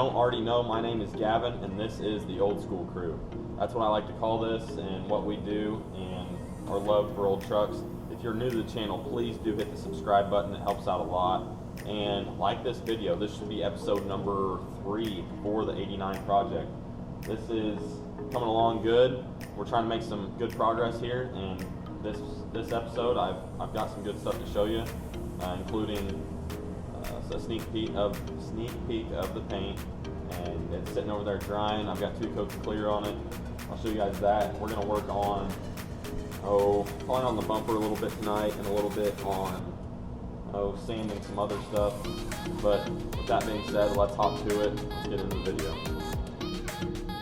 don't already know, my name is Gavin, and this is the Old School Crew. That's what I like to call this and what we do and our love for old trucks. If you're new to the channel, please do hit the subscribe button. It helps out a lot. And like this video. This should be episode number 3 for the 89 project. This is coming along good. We're trying to make some good progress here, and this episode I've got some good stuff to show you, including a sneak peek of the paint, and it's sitting over there drying. I've got 2 coats of clear on it. I'll show you guys that. We're going to work on probably on the bumper a little bit tonight, and a little bit on sanding some other stuff. But with that being said, let's hop to it. Let's get into the video.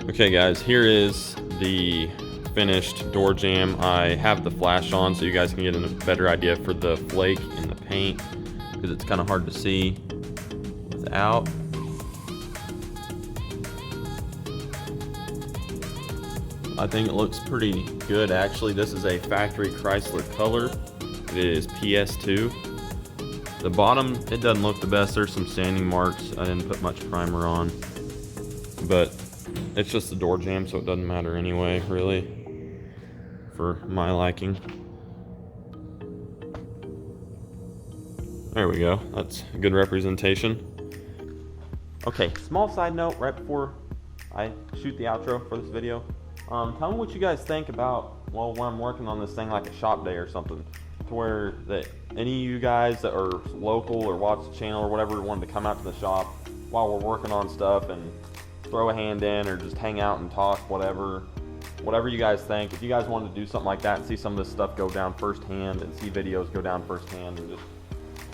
Okay guys, here is the finished door jamb. I have the flash on so you guys can get a better idea for the flake in the paint, because it's kind of hard to see without. I think it looks pretty good actually. This is a factory Chrysler color. It is PS2. The bottom, it doesn't look the best. There's some sanding marks. I didn't put much primer on, but it's just the door jamb, so it doesn't matter anyway, really, for my liking. There we go. That's a good representation. Okay, small side note right before I shoot the outro for this video. Tell me what you guys think about, well, when I'm working on this thing like a shop day or something, to where that any of you guys that are local or watch the channel or whatever wanted to come out to the shop while we're working on stuff and throw a hand in or just hang out and talk, whatever you guys think. If you guys wanted to do something like that and see some of this stuff go down firsthand and see videos go down firsthand and just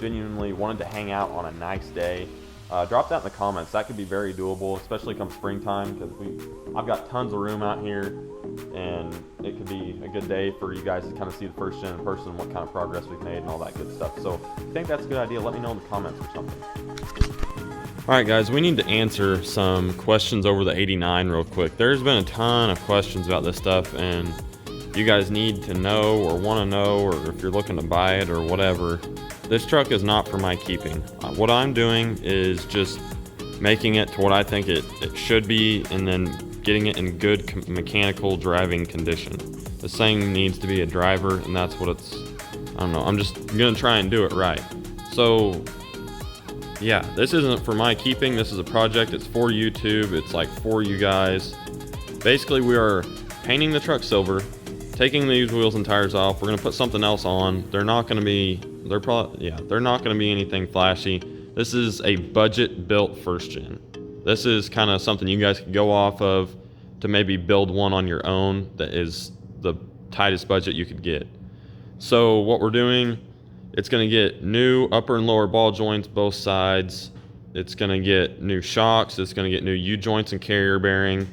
genuinely wanted to hang out on a nice day, drop that in the comments. That could be very doable, especially come springtime, because I've got tons of room out here, and it could be a good day for you guys to kind of see the first gen in person, what kind of progress we've made and all that good stuff. So if you think that's a good idea, let me know in the comments or something. Alright guys, we need to answer some questions over the 89 real quick. There's been a ton of questions about this stuff, and you guys need to know or want to know, or if you're looking to buy it or whatever. This truck is not for my keeping. What I'm doing is just making it to what I think it should be, and then getting it in good mechanical driving condition. This thing needs to be a driver, and that's what it's, I don't know, I'm just gonna try and do it right. So yeah, this isn't for my keeping. This is a project. It's for YouTube. It's like for you guys. Basically, we are painting the truck silver, taking these wheels and tires off. We're gonna put something else on. They're not gonna be anything flashy. This is a budget built first gen. This is kind of something you guys could go off of to maybe build one on your own that is the tightest budget you could get. So what we're doing, it's going to get new upper and lower ball joints both sides. It's going to get new shocks. It's going to get new U-joints and carrier bearing.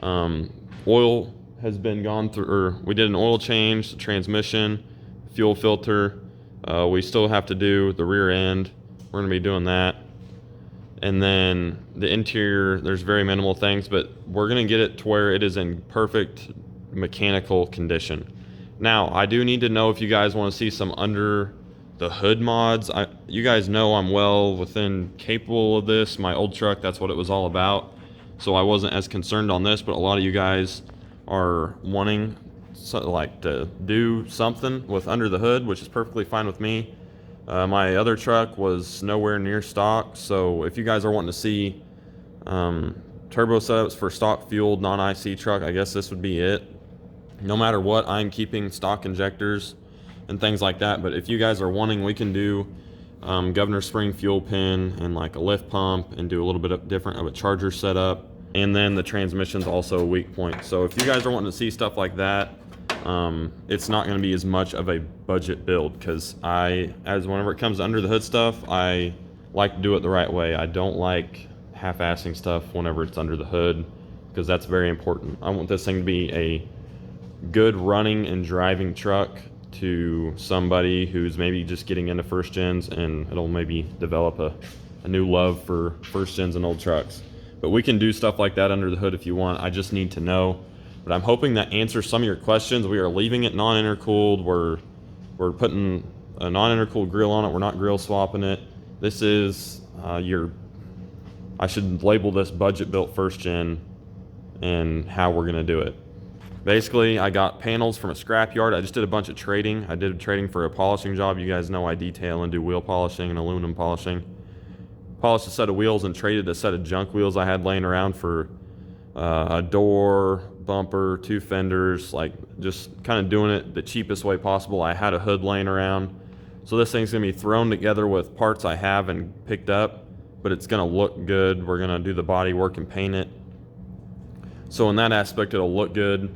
Oil has been gone through, or we did an oil change, the transmission, fuel filter. We still have to do the rear end. We're going to be doing that. And then the interior, there's very minimal things, but we're going to get it to where it is in perfect mechanical condition. Now, I do need to know if you guys want to see some under the hood mods. You guys know I'm well within capable of this. My old truck, that's what it was all about. So I wasn't as concerned on this, but a lot of you guys are wanting to do something with under the hood, which is perfectly fine with me. My other truck was nowhere near stock, so if you guys are wanting to see turbo setups for stock fueled non-IC truck, I guess this would be it. No matter what, I'm keeping stock injectors and things like that, but if you guys are wanting, we can do governor spring fuel pin and like a lift pump, and do a little bit of different of a charger setup. And then the transmission's also a weak point. So if you guys are wanting to see stuff like that, it's not going to be as much of a budget build, because whenever it comes to under the hood stuff, I like to do it the right way. I don't like half-assing stuff whenever it's under the hood, because that's very important. I want this thing to be a good running and driving truck to somebody who's maybe just getting into first gens, and it'll maybe develop a new love for first gens and old trucks. But we can do stuff like that under the hood if you want. I just need to know. But I'm hoping that answers some of your questions. We are leaving it non-intercooled. We're putting a non-intercooled grill on it. We're not grill swapping it. This is your I should label this budget built first gen and how we're gonna do it. Basically, I got panels from a scrapyard. I just did a bunch of trading. I did trading for a polishing job. You guys know I detail and do wheel polishing and aluminum polishing. Polished a set of wheels and traded a set of junk wheels I had laying around for a door, bumper, 2 fenders, like just kind of doing it the cheapest way possible. I had a hood laying around. So this thing's gonna be thrown together with parts I have and picked up, but it's gonna look good. We're gonna do the body work and paint it. So in that aspect, it'll look good,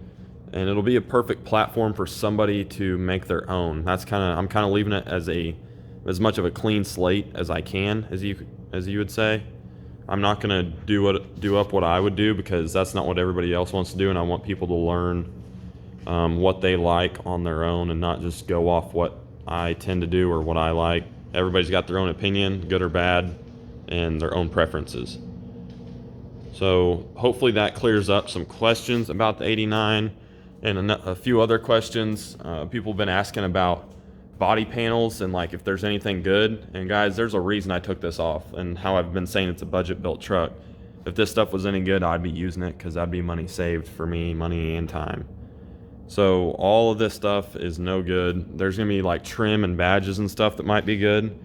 and it'll be a perfect platform for somebody to make their own. I'm kind of leaving it as much of a clean slate as I can, as you would say. I'm not gonna do up what I would do, because that's not what everybody else wants to do, and I want people to learn what they like on their own and not just go off what I tend to do or what I like. Everybody's got their own opinion, good or bad, and their own preferences. So hopefully that clears up some questions about the 89 and a few other questions. People have been asking about body panels and like if there's anything good. And guys, there's a reason I took this off and how I've been saying it's a budget built truck. If this stuff was any good, I'd be using it, because that'd be money saved for me, money and time. So all of this stuff is no good. There's gonna be like trim and badges and stuff that might be good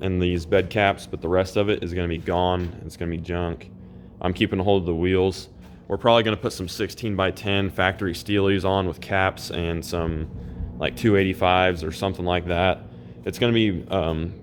in these bed caps, but the rest of it is gonna be gone. It's gonna be junk. I'm keeping a hold of the wheels. We're probably gonna put some 16x10 factory steelies on with caps and some like 285s or something like that. It's gonna be,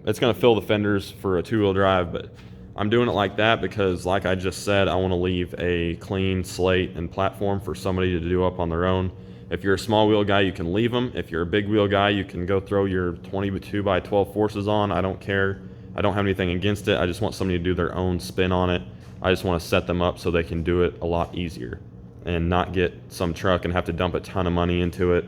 it's gonna fill the fenders for a 2-wheel drive, but I'm doing it like that because, like I just said, I wanna leave a clean slate and platform for somebody to do up on their own. If you're a small wheel guy, you can leave them. If you're a big wheel guy, you can go throw your 22x12 forces on. I don't care. I don't have anything against it. I just want somebody to do their own spin on it. I just want to set them up so they can do it a lot easier and not get some truck and have to dump a ton of money into it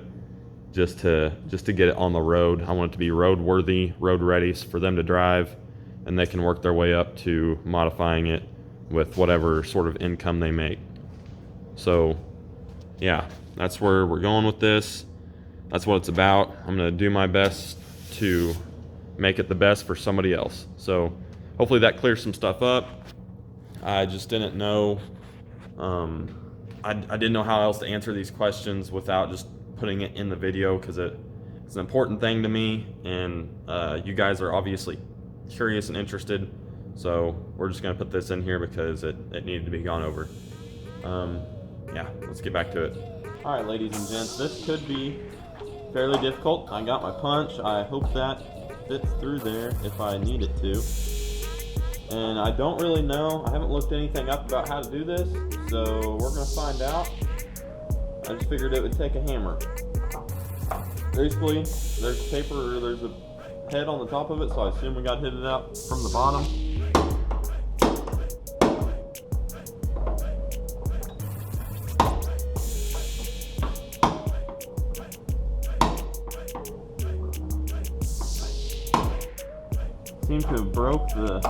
just to get it on the road. I want it to be road worthy, road ready for them to drive, and they can work their way up to modifying it with whatever sort of income they make. So yeah, that's where we're going with this. That's what it's about. I'm gonna do my best to make it the best for somebody else. So hopefully that clears some stuff up. I just didn't know, I didn't know how else to answer these questions without just putting it in the video, because it's an important thing to me, and you guys are obviously curious and interested. So we're just gonna put this in here because it needed to be gone over. Yeah, let's get back to it. All right, ladies and gents, this could be fairly difficult. I got my punch. I hope that fits through there if I need it to. And I don't really know. I haven't looked anything up about how to do this, so we're gonna find out. I just figured it would take a hammer. Basically, there's paper, there's a head on the top of it, so I assume we got hit it out from the bottom. Seem to have broke the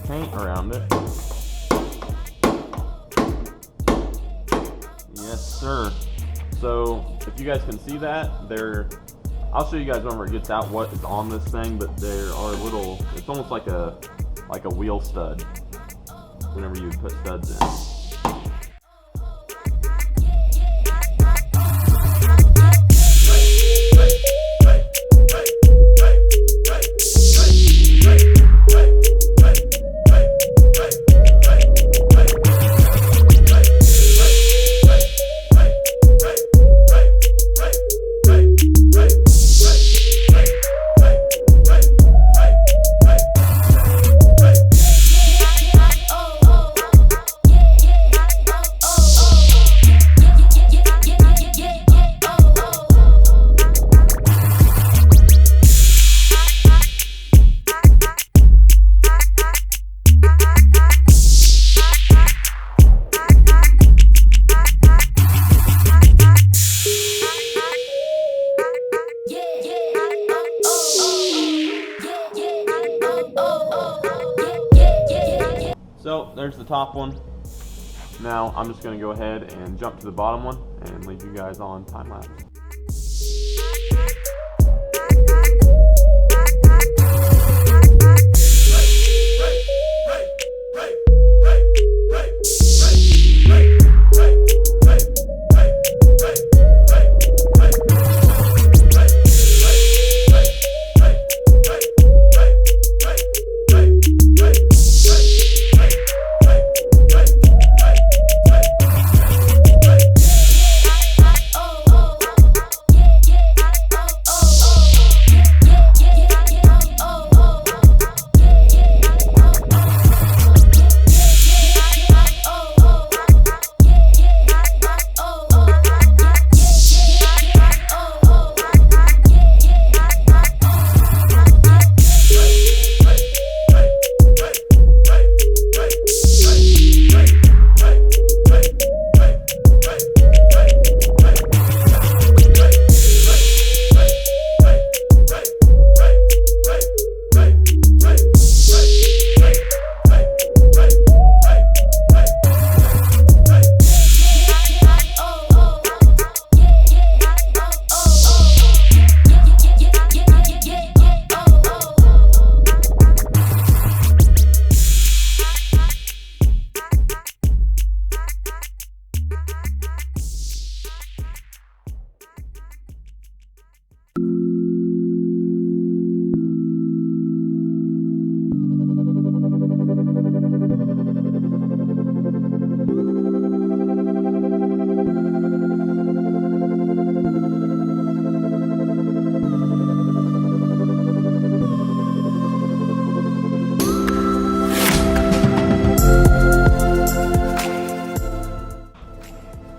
paint around it. Yes, sir. So if you guys can see that, I'll show you guys whenever it gets out what is on this thing, but there are little, it's almost like a wheel stud whenever you put studs in. So there's the top one. Now I'm just going to go ahead and jump to the bottom one and leave you guys on time lapse.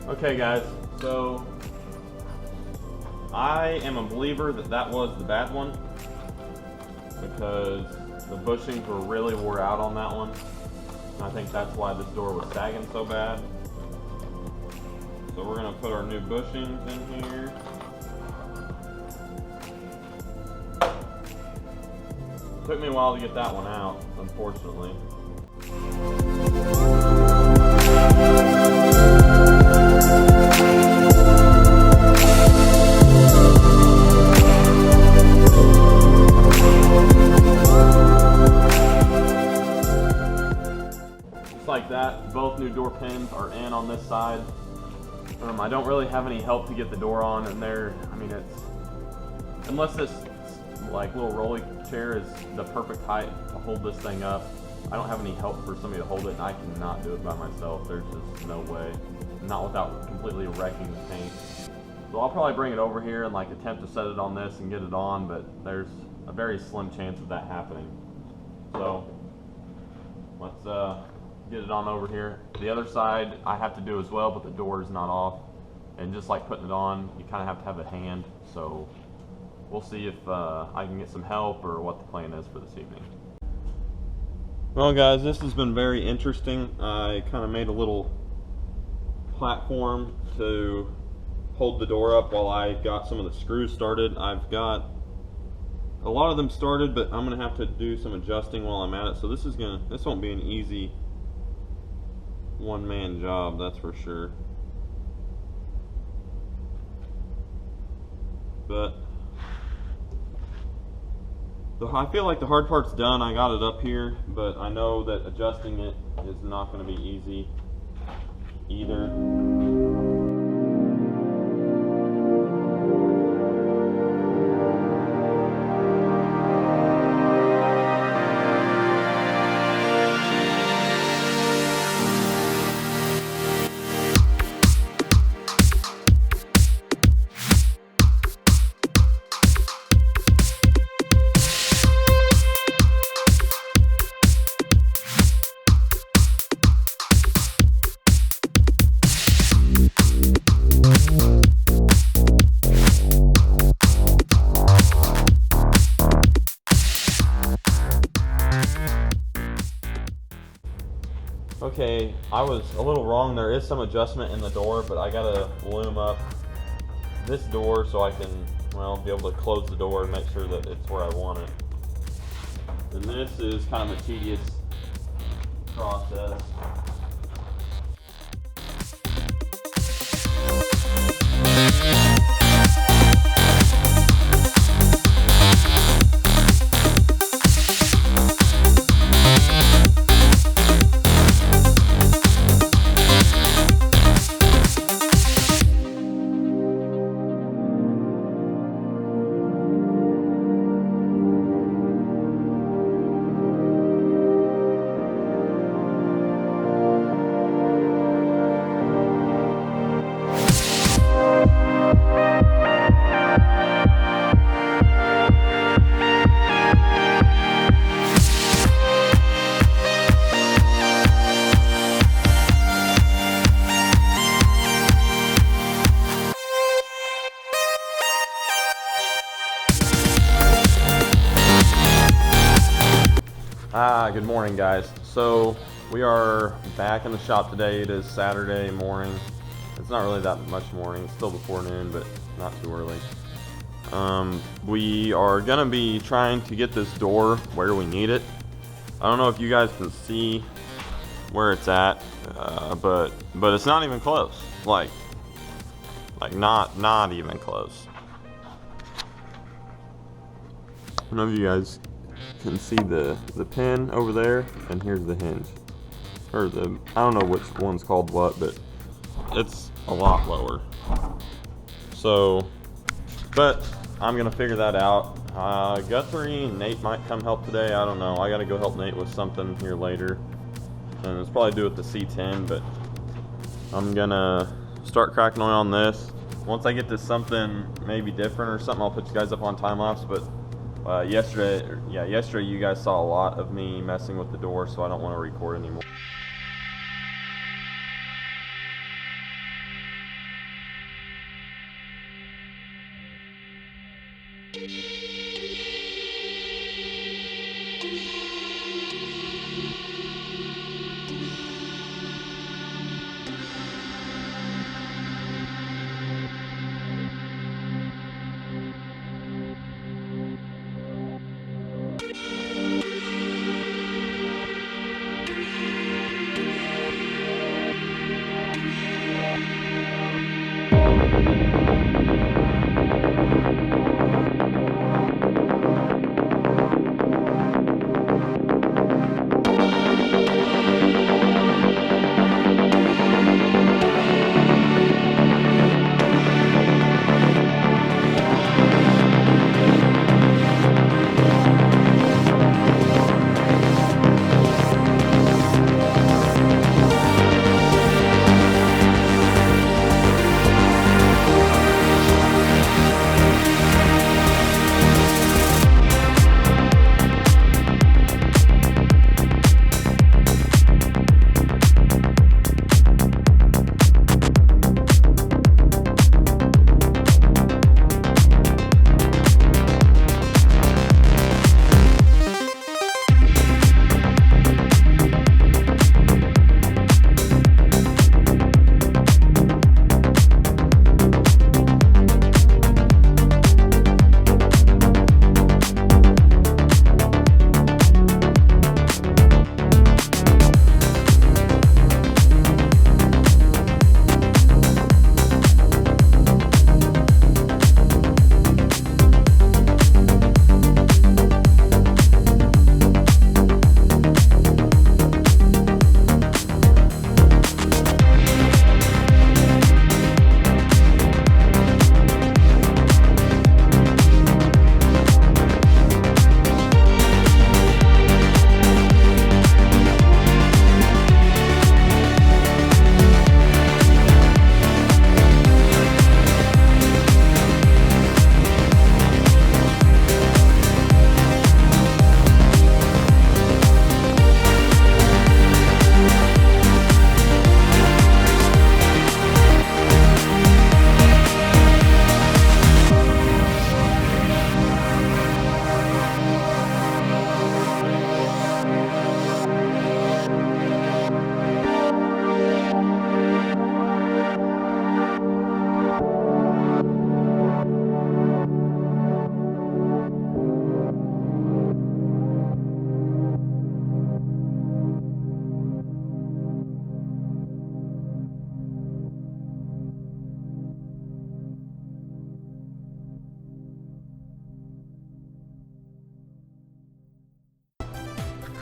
Okay guys, so I am a believer that that was the bad one because the bushings were really wore out on that one. And I think that's why this door was sagging so bad. So we're gonna put our new bushings in here. Took me a while to get that one out, unfortunately. Just like that, both new door pins are in on this side. I don't really have any help to get the door on, and I mean, it's, unless this like little rolly chair is the perfect height to hold this thing up, I don't have any help for somebody to hold it, and I cannot do it by myself. There's just no way, not without completely wrecking the paint. So I'll probably bring it over here and like attempt to set it on this and get it on, but there's a very slim chance of that happening. So let's get it on over here. The other side I have to do as well, but the door is not off. And just like putting it on, you kind of have to have a hand. So we'll see if I can get some help or what the plan is for this evening. Well guys, this has been very interesting. I kind of made a little platform to hold the door up while I got some of the screws started. I've got a lot of them started, but I'm gonna have to do some adjusting while I'm at it. So this won't be an easy one-man job, that's for sure. But I feel like the hard part's done. I got it up here, but I know that adjusting it is not going to be easy either. Okay, I was a little wrong. There is some adjustment in the door, but I gotta loom up this door so I can, well, be able to close the door and make sure that it's where I want it. And this is kind of a tedious process. Good morning guys. So we are back in the shop today. It is Saturday morning. It's not really that much morning, it's still before noon, but not too early. We are gonna be trying to get this door where we need it. I don't know if you guys can see where it's at, but it's not even close. Like not even close. I don't know if you guys can see the pin over there, and here's the hinge, or I don't know which one's called what, but it's a lot lower. So, but I'm gonna figure that out. Guthrie and Nate might come help today. I don't know. I gotta go help Nate with something here later, and it's probably do with the C10. But I'm gonna start cracking oil on this. Once I get to something maybe different or something, I'll put you guys up on time lapse. But yesterday you guys saw a lot of me messing with the door, so I don't want to record anymore.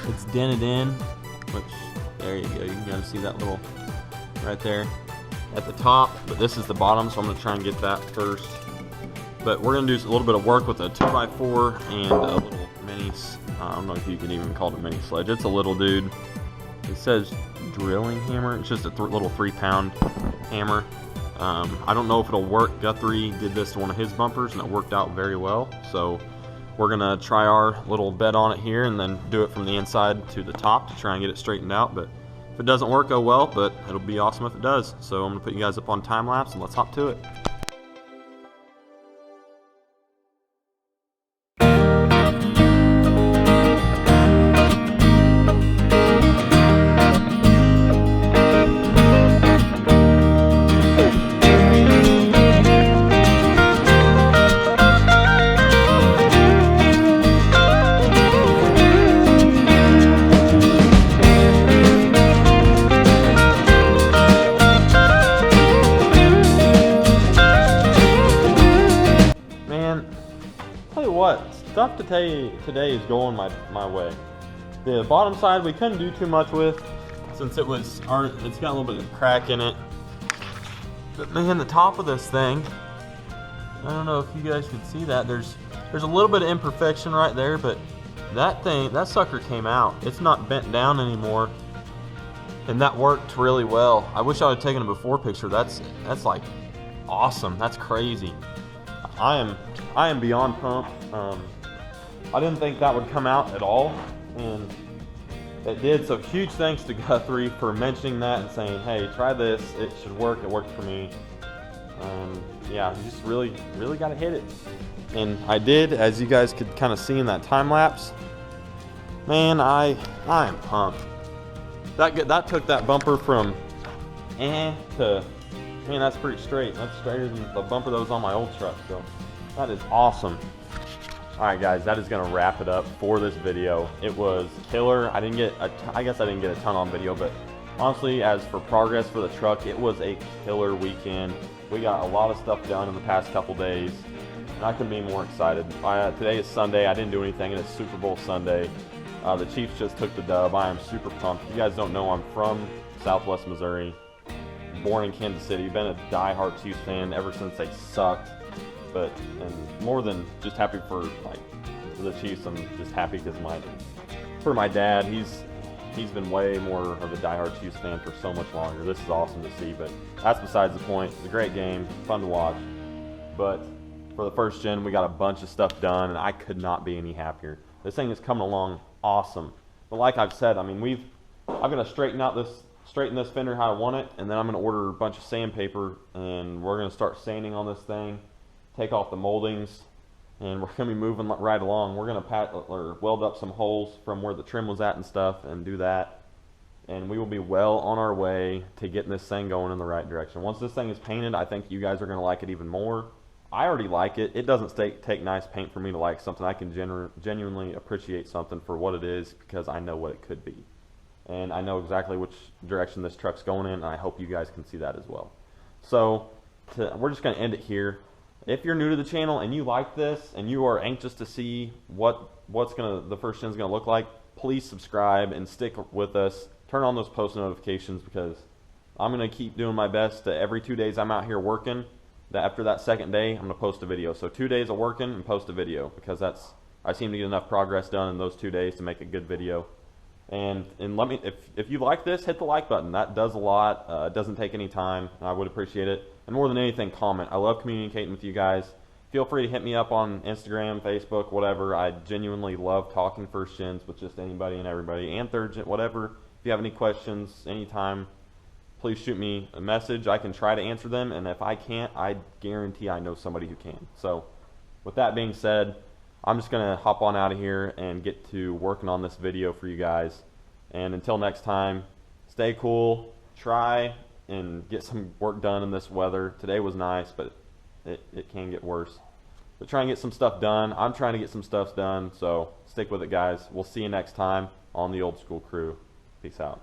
It's dented in, which, there you go, you can kind of see that little, right there at the top, but this is the bottom, so I'm gonna try and get that first. But we're gonna do a little bit of work with a 2x4 and a little mini, I don't know if you can even call it a mini sledge. It's a little dude. It says drilling hammer. It's just a little 3-pound hammer. I don't know if it'll work. Guthrie did this to one of his bumpers and it worked out very well. So we're gonna try our little bed on it here and then do it from the inside to the top to try and get it straightened out. But if it doesn't work, oh well, but it'll be awesome if it does. So I'm gonna put you guys up on time lapse and let's hop to it. Stuff today is going my way. The bottom side we couldn't do too much with since it's got a little bit of crack in it. But man, the top of this thing, I don't know if you guys can see that. There's a little bit of imperfection right there, but that sucker came out. It's not bent down anymore, and that worked really well. I wish I had taken a before picture. That's like awesome. That's crazy. I am beyond pumped. I didn't think that would come out at all, and it did. So huge thanks to Guthrie for mentioning that and saying, hey, try this, it should work. It worked for me. Yeah, you just really got to hit it. And I did, as you guys could kind of see in that time lapse. Man, I am pumped. That took that bumper from to, man, that's pretty straight. That's straighter than the bumper that was on my old truck. So that is awesome. All right, guys, that is gonna wrap it up for this video. It was killer. I guess I didn't get a ton on video, but honestly, as for progress for the truck, it was a killer weekend. We got a lot of stuff done in the past couple days, and I couldn't be more excited. Today is Sunday. I didn't do anything, and it's Super Bowl Sunday. The Chiefs just took the dub. I am super pumped. If you guys don't know, I'm from Southwest Missouri, born in Kansas City. Been a diehard Chiefs fan ever since they sucked. But and more than just happy for the Chiefs, I'm just happy because for my dad, he's been way more of a diehard Chiefs fan for so much longer. This is awesome to see, but that's besides the point. It's a great game, fun to watch. But for the first gen, we got a bunch of stuff done, and I could not be any happier. This thing is coming along awesome. But like I've said, I mean, I'm gonna straighten this fender how I want it, and then I'm gonna order a bunch of sandpaper, and we're gonna start sanding on this thing, take off the moldings, and we're gonna be moving right along. We're gonna weld up some holes from where the trim was at and stuff, and do that, and we will be well on our way to getting this thing going in the right direction. Once this thing is painted, I think you guys are gonna like it even more. I already like it. It doesn't take nice paint for me to like something. I can genuinely appreciate something for what it is because I know what it could be. And I know exactly which direction this truck's going in, and I hope you guys can see that as well. So we're just going to end it here. If you're new to the channel and you like this and you are anxious to see what the first gen's going to look like, please subscribe and stick with us. Turn on those post notifications because I'm going to keep doing my best to every 2 days I'm out here working. That after that second day, I'm going to post a video. So 2 days of working and post a video because I seem to get enough progress done in those 2 days to make a good video. And let me, if you like this, hit the like button. That does a lot. It doesn't take any time. I would appreciate it. And more than anything, comment. I love communicating with you guys. Feel free to hit me up on Instagram, Facebook, whatever. I genuinely love talking first gens with just anybody and everybody, and third gen, whatever. If you have any questions, anytime, please shoot me a message. I can try to answer them, and if I can't, I guarantee I know somebody who can. So with that being said, I'm just going to hop on out of here and get to working on this video for you guys. And until next time, stay cool, try and get some work done in this weather. Today was nice, but it can get worse. But try and get some stuff done. I'm trying to get some stuff done, so stick with it, guys. We'll see you next time on the Old School Crew. Peace out.